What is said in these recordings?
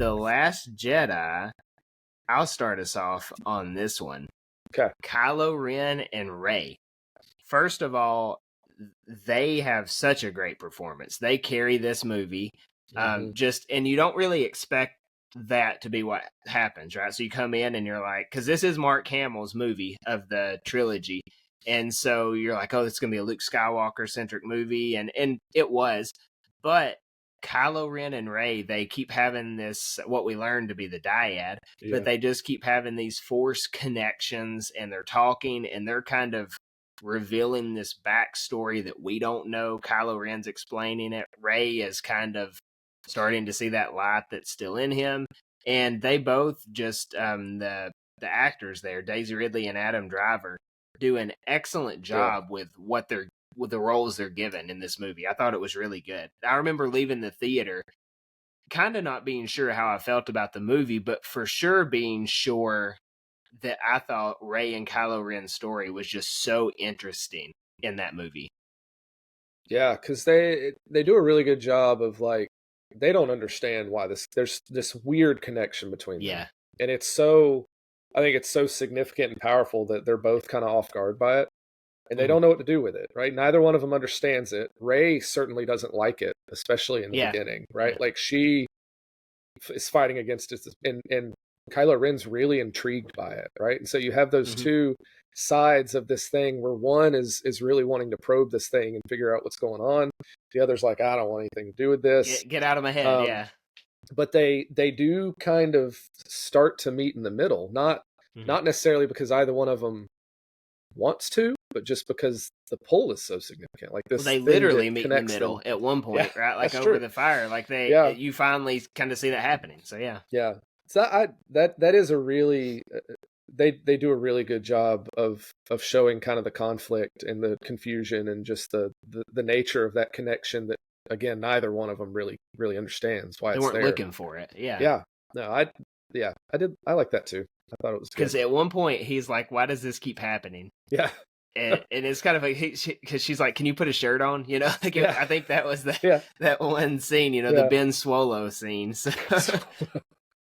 The Last Jedi, I'll start us off on this one. Okay. Kylo Ren and Rey. First of all, they have such a great performance. They carry this movie. And you don't really expect that to be what happens, right? So you come in and you're like, because this is Mark Hamill's movie of the trilogy. And so you're like, oh, it's going to be a Luke Skywalker centric movie. And it was. But Kylo Ren and Rey, they keep having this, what we learned to be the dyad, but they just keep having these force connections, and they're talking, and they're kind of revealing this backstory that we don't know. Kylo Ren's explaining it. Rey is kind of starting to see that light that's still in him. And they both just, the actors there, Daisy Ridley and Adam Driver, do an excellent job with the roles they're given in this movie. I thought it was really good. I remember leaving the theater kind of not being sure how I felt about the movie, but for sure being sure that I thought Rey and Kylo Ren's story was just so interesting in that movie. Yeah, because they do a really good job of, like, they don't understand why there's this weird connection between them. Yeah. And I think it's so significant and powerful that they're both kind of off guard by it. And they don't know what to do with it, right? Neither one of them understands it. Rey certainly doesn't like it, especially in the beginning, right? Like, she is fighting against it, and Kylo Ren's really intrigued by it, right? And so you have those two sides of this thing where one is really wanting to probe this thing and figure out what's going on. The other's like, I don't want anything to do with this. Get out of my head, But they do kind of start to meet in the middle, not necessarily because either one of them wants to, but just because the pull is so significant. Like this, they literally meet in the middle at one point, right? Like over the fire. Like you finally kind of see that happening. So yeah. So that is a really they do a really good job of showing kind of the conflict and the confusion and just the nature of that connection that, again, neither one of them really understands why they it's weren't there. looking for it. Yeah. No, I like that too. I thought it was good. Because at one point he's like, why does this keep happening? Yeah. And it's kind of like, because she's like, can you put a shirt on? You know, like I think that was that one scene, the Ben Swallow scene. So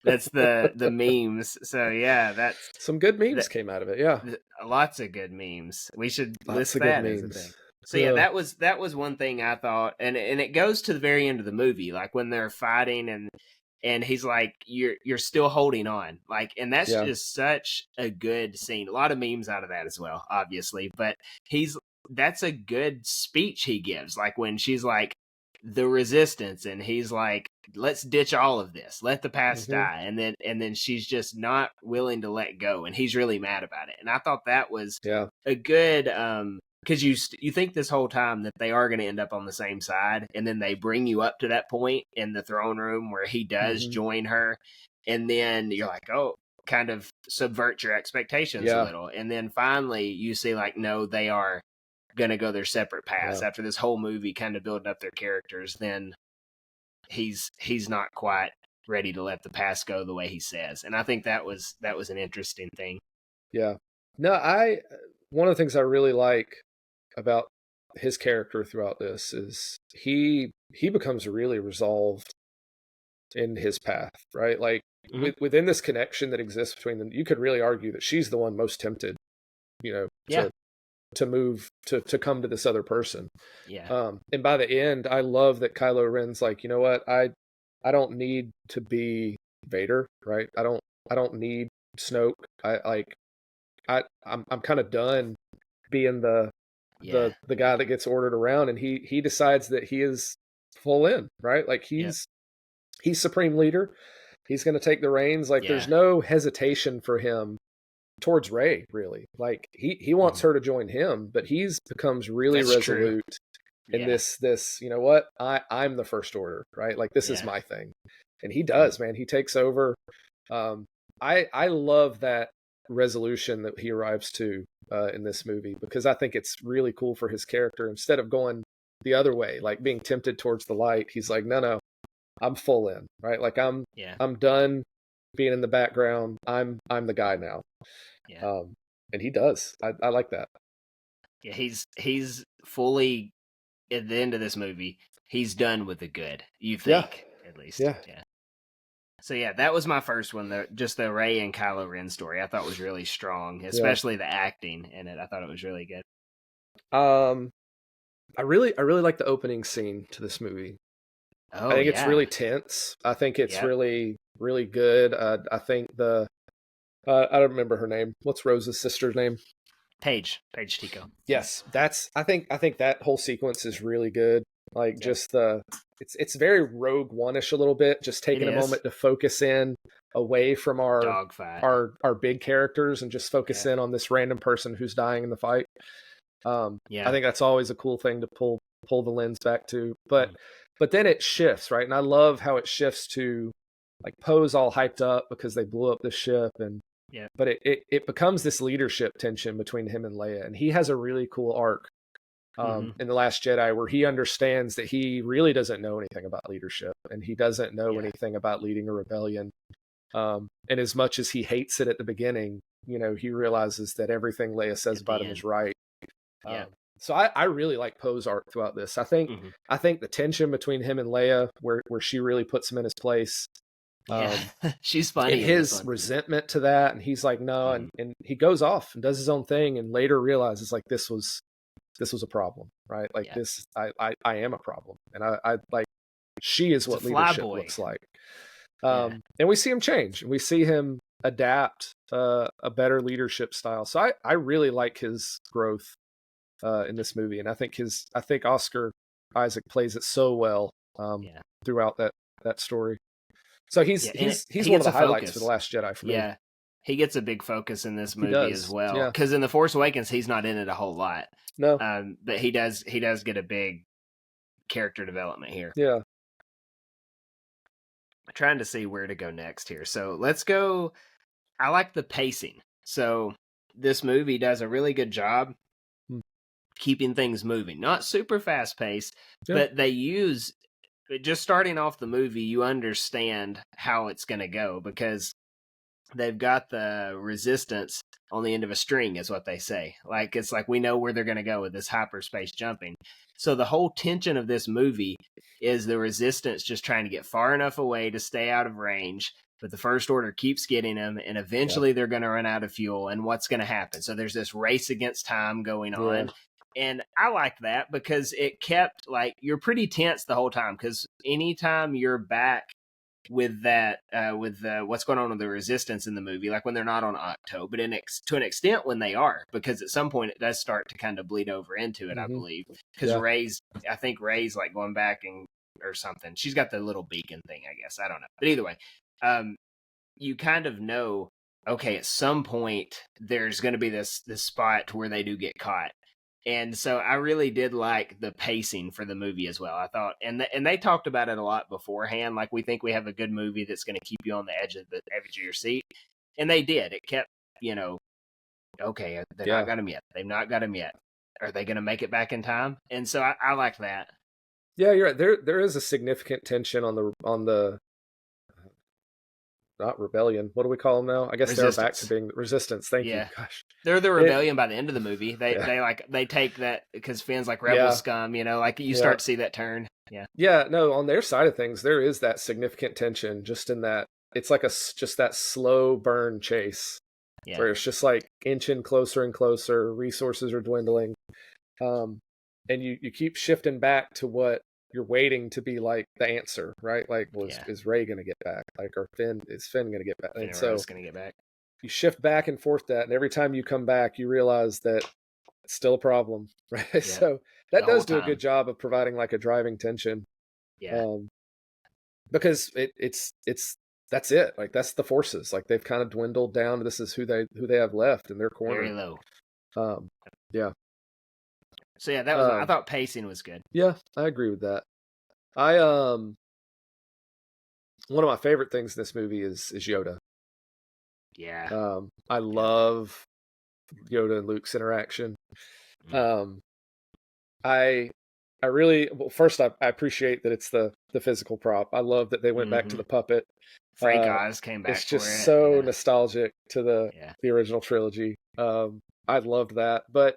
that's the memes. So yeah, that's some good memes came out of it. Yeah, lots of good memes. We should list that as a thing. So yeah, that was one thing I thought, and it goes to the very end of the movie, like when they're fighting and he's like, you're still holding on, like, and that's just such a good scene. A lot of memes out of that as well, obviously, but that's a good speech he gives, like when she's like, the resistance, and he's like, let's ditch all of this, let the past die, and then she's just not willing to let go, and he's really mad about it. And I thought that was a good because you think this whole time that they are going to end up on the same side, and then they bring you up to that point in the throne room where he does join her, and then you're like, oh, kind of subvert your expectations a little, and then finally you see, like, no, they are going to go their separate paths after this whole movie kind of building up their characters. Then he's not quite ready to let the past go the way he says, and I think that was an interesting thing. One of the things I really like about his character throughout this is he becomes really resolved in his path, right? Like within this connection that exists between them, you could really argue that she's the one most tempted, to move to come to this other person. And by the end, I love that Kylo Ren's like, you know what, I don't need to be Vader, right? I don't need Snoke. I'm kind of done being the guy that gets ordered around, and he decides that he is full in, right? Like he's supreme leader. He's going to take the reins. Like there's no hesitation for him towards Rey, really. Like he wants her to join him, but he's becomes really resolute in this, you know what, I'm the First Order, right? Like this is my thing. And he does, man. He takes over. I love that resolution that he arrives to in this movie, because I think it's really cool for his character. Instead of going the other way, like being tempted towards the light, he's like, no, I'm full in, right? Like I'm done being in the background. I'm the guy now. And he does. I like that. Yeah, he's fully, at the end of this movie, he's done with the good, you think, at least. Yeah. So yeah, that was my first one. Just the Rey and Kylo Ren story, I thought was really strong, especially the acting in it. I thought it was really good. I really like the opening scene to this movie. I Oh think it's yeah, really tense. I think it's yep. really good. I think I don't remember her name. What's Rose's sister's name? Paige Tico. Yes, I think that whole sequence is really good. Like Yep. just it's very Rogue One-ish a little bit, just It taking a is moment to focus in away from dogfight. our big characters and just focus Yeah, in on this random person who's dying in the fight. I yeah. think that's always a cool thing to pull the lens back to. But Mm. but then it shifts, right? And I love how it shifts to like Poe's all hyped up because they blew up the ship, and Yeah. but it becomes this leadership tension between him and Leia, and he has a really cool arc Mm-hmm. in The Last Jedi where he understands that he really doesn't know anything about leadership, and he doesn't know Yeah. anything about leading a rebellion. And as much as he hates it at the beginning, he realizes that everything Leia says At the about him end. is right. Yeah. So I really like Poe's arc throughout this. Mm-hmm. I think the tension between him and Leia, where she really puts him in his place, Yeah. She's and funny in this his one. resentment to that, and he's like, no, Mm-hmm. and he goes off and does his own thing, and later realizes like this was a problem, right? Like Yeah. this, I am a problem, and I like she is It's a what fly leadership boy. looks like. Yeah. And we see him change, and we see him adapt a better leadership style. So I really like his growth in this movie, and I think Oscar Isaac plays it so well Yeah. throughout that story. So Yeah. he's He one of gets the a highlights for The focus. Last Jedi for me. Yeah. He gets a big focus in this He movie as does, well. yeah. Because in The Force Awakens, he's not in it a whole lot. No, But he does get a big character development here. yeah. Trying to see where to go next here. So let's go. I like the pacing. So this movie does a really good job Hmm. keeping things moving. Not super fast paced, Yeah. but they use just starting off the movie, you understand how it's going to go because they've got the resistance on the end of a string, is what they say. Like, it's like we know where they're going to go with this hyperspace jumping. So the whole tension of this movie is the resistance just trying to get far enough away to stay out of range, but the First Order keeps getting them, and eventually they're going to run out of fuel, and what's going to happen? So there's this race against time going on. And I like that because it kept, like, you're pretty tense the whole time, because anytime you're back with that, with what's going on with the resistance in the movie, like when they're not on Octo, but to an extent when they are, because at some point it does start to kind of bleed over into it, I believe, because I think Ray's like going back or something. She's got the little beacon thing, I guess. I don't know. But either way, you kind of know, okay, at some point there's going to be this spot where they do get caught. And so I really did like the pacing for the movie as well. I thought, and they talked about it a lot beforehand. Like, we think we have a good movie that's going to keep you on the edge of your seat, and they did. It kept, okay, they're not got him yet. They've not got him yet. Are they going to make it back in time? And so I like that. Yeah, you're right. There is a significant tension on the not rebellion. What do we call them now? I guess they're back to being resistance. Thank you. Gosh, they're the rebellion by the end of the movie. They take that because Finn's like rebel scum. Like you start to see that turn. Yeah. No, on their side of things, there is that significant tension. Just in that, it's like just that slow burn chase, where it's just like inching closer and closer. Resources are dwindling, and you keep shifting back to what you're waiting to be like the answer, right? Like, is Rey going to get back? Like, or is Finn going to get back? Finn and so going to get back. You shift back and forth that, and every time you come back, you realize that it's still a problem, right? Yeah. So that does do a good job of providing like a driving tension. Yeah. Because it's that's it. Like, that's the forces. Like, they've kind of dwindled down. This is who they have left in their corner. Very low. Yeah. So yeah, that was. I thought pacing was good. Yeah, I agree with that. One of my favorite things in this movie is Yoda. Yeah. I love Yoda and Luke's interaction. I really, well, first I appreciate that it's the physical prop. I love that they went back to the puppet. Frank Oz came back. It's just so nostalgic to the original trilogy. I loved that. But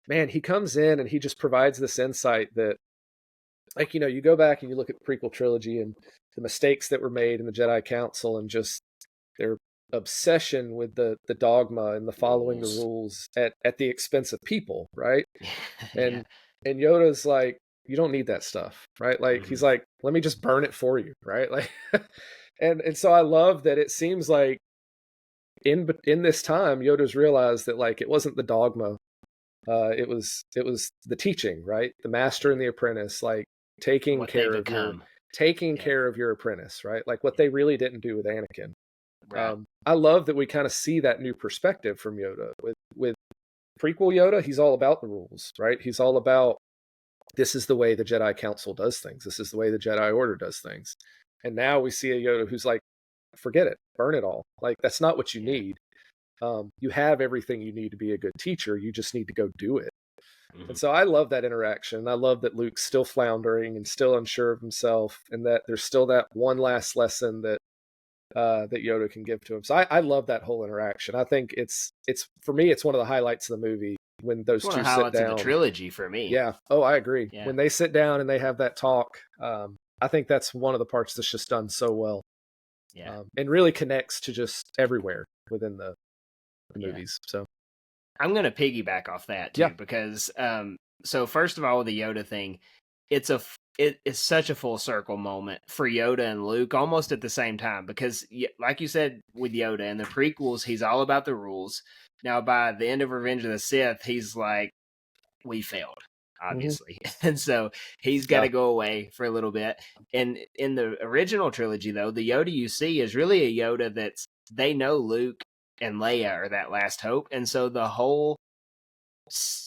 man, he comes in and he just provides this insight that like, you go back and you look at the prequel trilogy and the mistakes that were made in the Jedi Council and just their obsession with the dogma and the following the rules at the expense of people, right? Yeah. And Yoda's like, you don't need that stuff, right? Like he's like, let me just burn it for you, right? Like, and so I love that it seems like in this time Yoda's realized that like it wasn't the dogma, it was the teaching, right? The master and the apprentice, like taking What they care of your become. taking care of your apprentice, right? Like what they really didn't do with Anakin. Right. I love that we kind of see that new perspective from Yoda. With prequel Yoda, he's all about the rules, right? He's all about this is the way the Jedi Council does things. This is the way the Jedi Order does things. And now we see a Yoda who's like, forget it, burn it all. Like that's not what you need. You have everything you need to be a good teacher. You just need to go do it. And so I love that interaction. I love that Luke's still floundering and still unsure of himself, and that there's still that one last lesson that that Yoda can give to him. So I love that whole interaction. I think it's for me, it's one of the highlights of the movie when those It's one of two the sit highlights of down. the trilogy for me. Yeah. Oh, I agree. Yeah. When they sit down and they have that talk, I think that's one of the parts that's just done so well. Yeah. And really connects to just everywhere within the movies. So I'm going to piggyback off that too, because so first of all, with the Yoda thing, it is such a full circle moment for Yoda and Luke almost at the same time, because like you said with Yoda in the prequels, he's all about the rules. Now by the end of Revenge of the Sith, he's like, we failed, obviously. And so he's got to go away for a little bit. And in the original trilogy, though, the Yoda you see is really a Yoda that's, they know Luke and Leia are that last hope. And so the whole,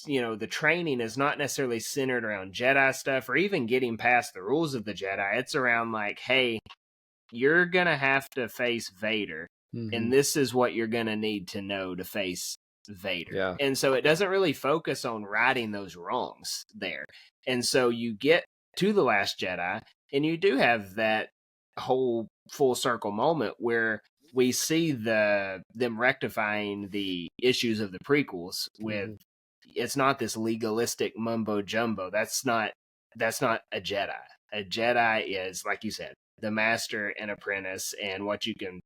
the training is not necessarily centered around Jedi stuff or even getting past the rules of the Jedi. It's around like, hey, you're going to have to face Vader. And this is what you're going to need to know to face Vader. Yeah. And so it doesn't really focus on righting those wrongs there. And so you get to The Last Jedi and you do have that whole full circle moment where we see them rectifying the issues of the prequels with it's not this legalistic mumbo jumbo. That's not a Jedi. A Jedi is, like you said, the master and apprentice and what you can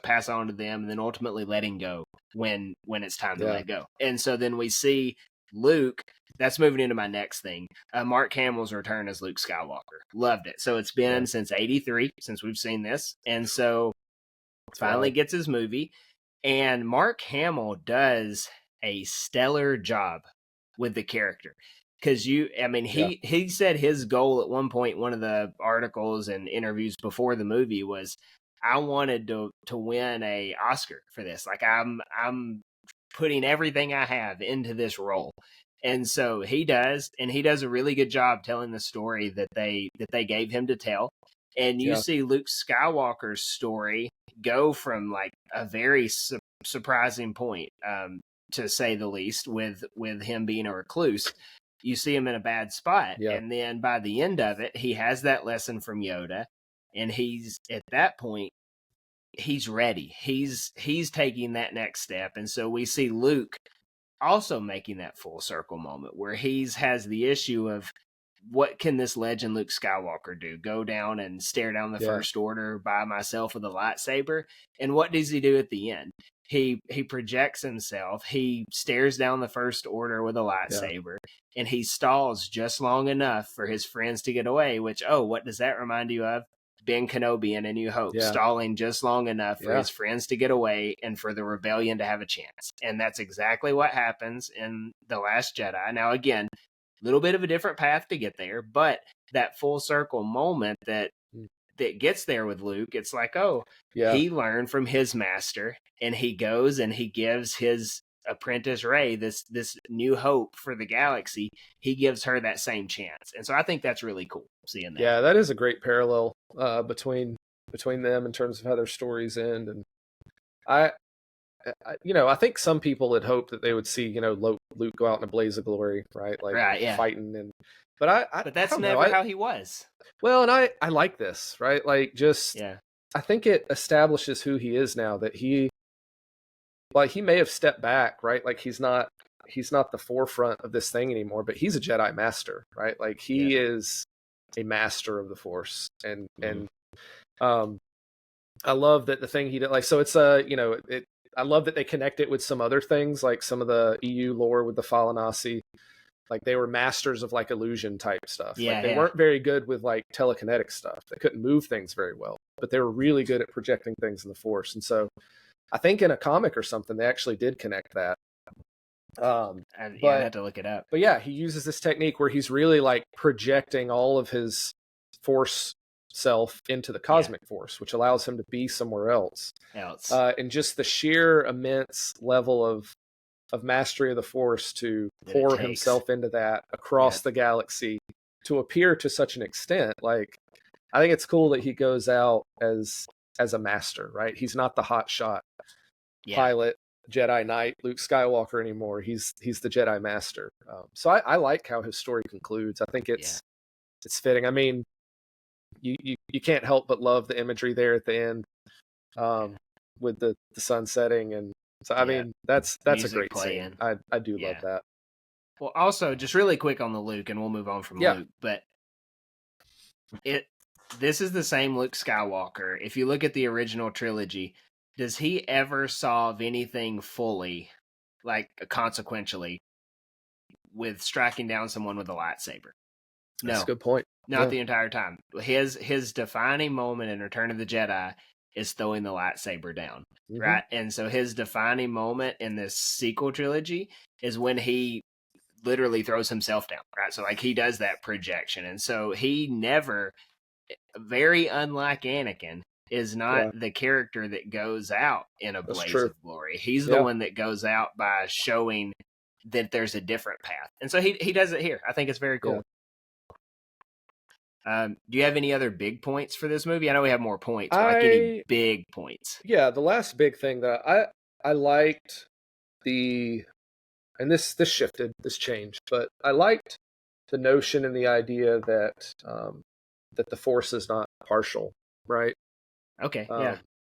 pass on to them, and then ultimately letting go when it's time to let go. And so then we see Luke. That's moving into my next thing. Mark Hamill's return as Luke Skywalker. Loved it. So it's been since '83 since we've seen this, and so finally gets his movie. And Mark Hamill does a stellar job with the character. Because he said his goal at one point, one of the articles and interviews before the movie was, I wanted to win a Oscar for this. Like I'm putting everything I have into this role. And so he does, and he does a really good job telling the story that they gave him to tell. And you see Luke Skywalker's story go from like a very surprising point, to say the least, with him being a recluse. You see him in a bad spot, and then by the end of it, he has that lesson from Yoda, and he's at that point, he's ready. He's taking that next step, and so we see Luke also making that full circle moment where has the issue of, what can this legend Luke Skywalker do? Go down and stare down the First Order by myself with a lightsaber? And what does he do at the end? He projects himself. He stares down the First Order with a lightsaber, and he stalls just long enough for his friends to get away, which, what does that remind you of? Ben Kenobi in A New Hope, stalling just long enough for his friends to get away and for the rebellion to have a chance. And that's exactly what happens in The Last Jedi. Now, again, a little bit of a different path to get there, but that full circle moment that gets there with Luke, it's like, he learned from his master, and he goes and he gives his apprentice Rey this new hope for the galaxy. He gives her that same chance, and so I think that's really cool seeing that. Yeah, that is a great parallel between them in terms of how their stories end. And I think some people had hoped that they would see Luke go out in a blaze of glory, right? Like fighting, but that's never how he was. Well, and I like this, right? Like I think it establishes who he is now, that he may have stepped back, right? Like he's not the forefront of this thing anymore, but he's a Jedi master, right? Like he is a master of the Force, and um, I love that the thing he did, like, so it's I love that they connect it with some other things, like some of the EU lore with the Falanasi. Like they were masters of like illusion type stuff. Yeah, like they weren't very good with like telekinetic stuff. They couldn't move things very well, but they were really good at projecting things in the Force. And so I think in a comic or something, they actually did connect that. I'd have to look it up. But yeah, he uses this technique where he's really like projecting all of his Force self into the cosmic Force, which allows him to be somewhere else. And just the sheer immense level of mastery of the Force to pour himself into that across the galaxy to appear to such an extent. Like, I think it's cool that he goes out as a master, right? He's not the hotshot pilot, Jedi Knight, Luke Skywalker anymore. He's the Jedi Master. So I like how his story concludes. I think it's fitting. I mean, you can't help but love the imagery there at the end, with the sun setting, and so I mean that's music a great playing. Scene. I do love that. Well, also just really quick on the Luke, and we'll move on from Luke, but this is the same Luke Skywalker. If you look at the original trilogy, does he ever solve anything fully, like consequentially, with striking down someone with a lightsaber? No, that's a good point. Not the entire time. His defining moment in Return of the Jedi is throwing the lightsaber down, right? And so his defining moment in this sequel trilogy is when he literally throws himself down, right? So like he does that projection, and so he never, very unlike Anakin, is not the character that goes out in a blaze of glory. He's the one that goes out by showing that there's a different path, and so he does it here. I think it's very cool. Do you have any other big points for this movie? I know we have more points, but like any big points? Yeah, the last big thing that I liked and this shifted, this changed, but I liked the notion and the idea that that the Force is not partial, right? Okay,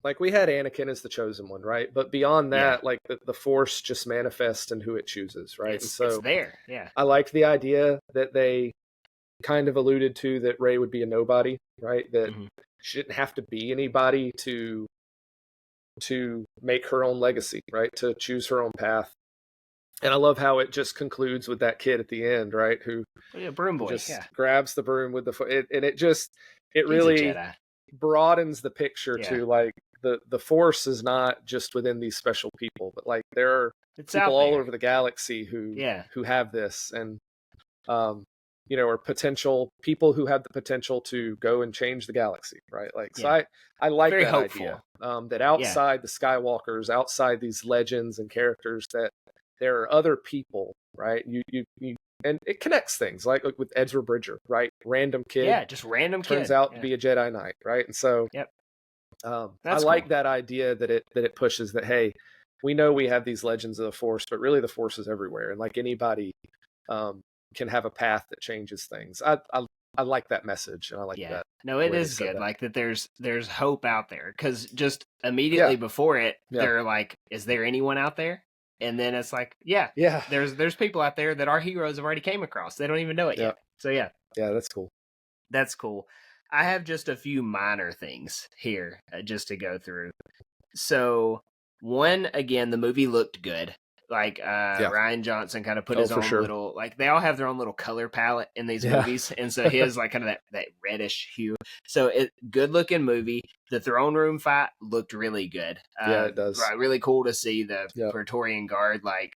like we had Anakin as the chosen one, right? But beyond that, like the Force just manifests in who it chooses, right? And so it's there, I liked the idea that they kind of alluded to that Rey would be a nobody, right? That she didn't have to be anybody to make her own legacy, right? To choose her own path. And I love how it just concludes with that kid at the end, right? Who broom boy just grabs the broom with and it really broadens the picture to like the Force is not just within these special people, but like there are people all over the galaxy who have this, and are potential people who have the potential to go and change the galaxy, right? Like, so I like very that hopeful idea, that outside the Skywalkers, outside these legends and characters, that there are other people, right? You and it connects things like with Ezra Bridger, right? Random kid, just random turns out to be a Jedi Knight, right? And so, I like that idea that it pushes that. Hey, we know we have these legends of the Force, but really the Force is everywhere, and like anybody can have a path that changes things. I like that message, and I like that. No, it is good. Like that there's hope out there, because just immediately before it, they're like, is there anyone out there? And then it's like, there's people out there that our heroes have already came across. They don't even know it yet. So that's cool. That's cool. I have just a few minor things here just to go through. So one, again, the movie looked good. Like Ryan Johnson kind of put his own little, like they all have their own little color palette in these movies, and so his like kind of that reddish hue. So good looking movie. The throne room fight looked really good. It does. Right, really cool to see the Praetorian Guard, like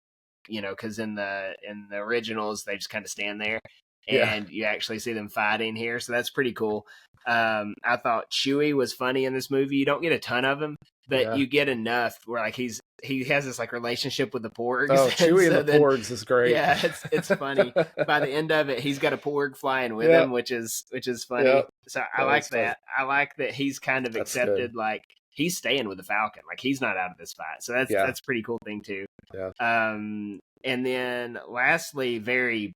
because in the originals they just kind of stand there, and you actually see them fighting here. So that's pretty cool. I thought Chewie was funny in this movie. You don't get a ton of him, but you get enough where like he has this like relationship with the porgs. Oh, Chewie and the porgs is great. Yeah, it's funny. By the end of it, he's got a porg flying with him, which is funny. Yep. So I like that. I like that he's kind of accepted, like he's staying with the Falcon. Like he's not out of this fight. So that's a pretty cool thing too. Yeah. And then lastly, very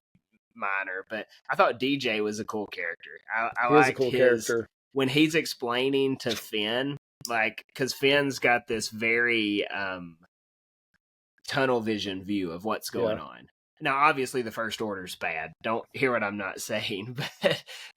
minor, but I thought DJ was a cool character. I liked his character when he's explaining to Finn, like, because Finn's got this very tunnel vision view of what's going on. now obviously the First Order's bad. Don't hear what I'm not saying,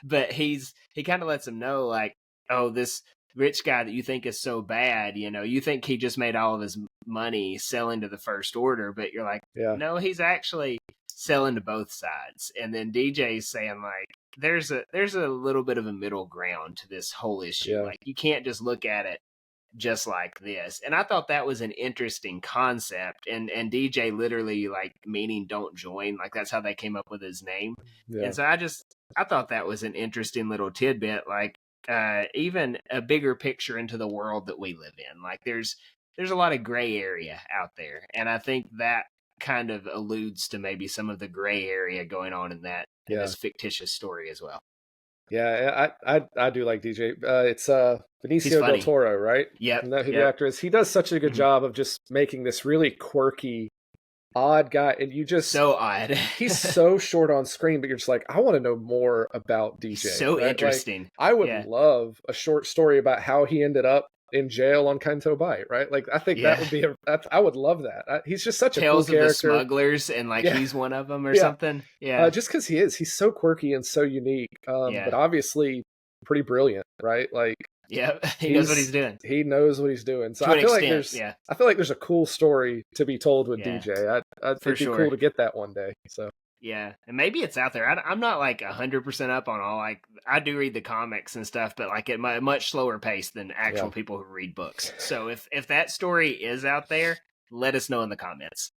but he kind of lets him know, like, oh, this rich guy that you think is so bad, you think he just made all of his money selling to the First Order, but you're like, no, he's actually selling to both sides. And then DJ's saying, like, there's a little bit of a middle ground to this whole issue. Like, you can't just look at it just like this. And I thought that was an interesting concept, and DJ literally, like, meaning don't join, like that's how they came up with his name. And so I thought that was an interesting little tidbit, like, even a bigger picture into the world that we live in. Like, there's a lot of gray area out there, and I think that kind of alludes to maybe some of the gray area going on in this fictitious story as well. Yeah, I do like DJ. It's Benicio del Toro, right? Yeah, isn't that who the actor is? He does such a good job of just making this really quirky, odd guy, and you just so odd. He's so short on screen, but you're just like, I want to know more about DJ. So right? Interesting. Like, I would love a short story about how he ended up in jail on Canto Bight, right? Like, I think that would be I would love that. He's just such a cool character. Tales of the Smugglers, and like he's one of them or something. Yeah, just because he's so quirky and so unique, but obviously pretty brilliant, right? Like, he knows what he's doing. He knows what he's doing. So I feel like there's a cool story to be told with DJ. It'd be cool to get that one day. So. Yeah, and maybe it's out there. I'm not like 100% up on all. Like, I do read the comics and stuff, but like at a much slower pace than actual people who read books. So if that story is out there, let us know in the comments.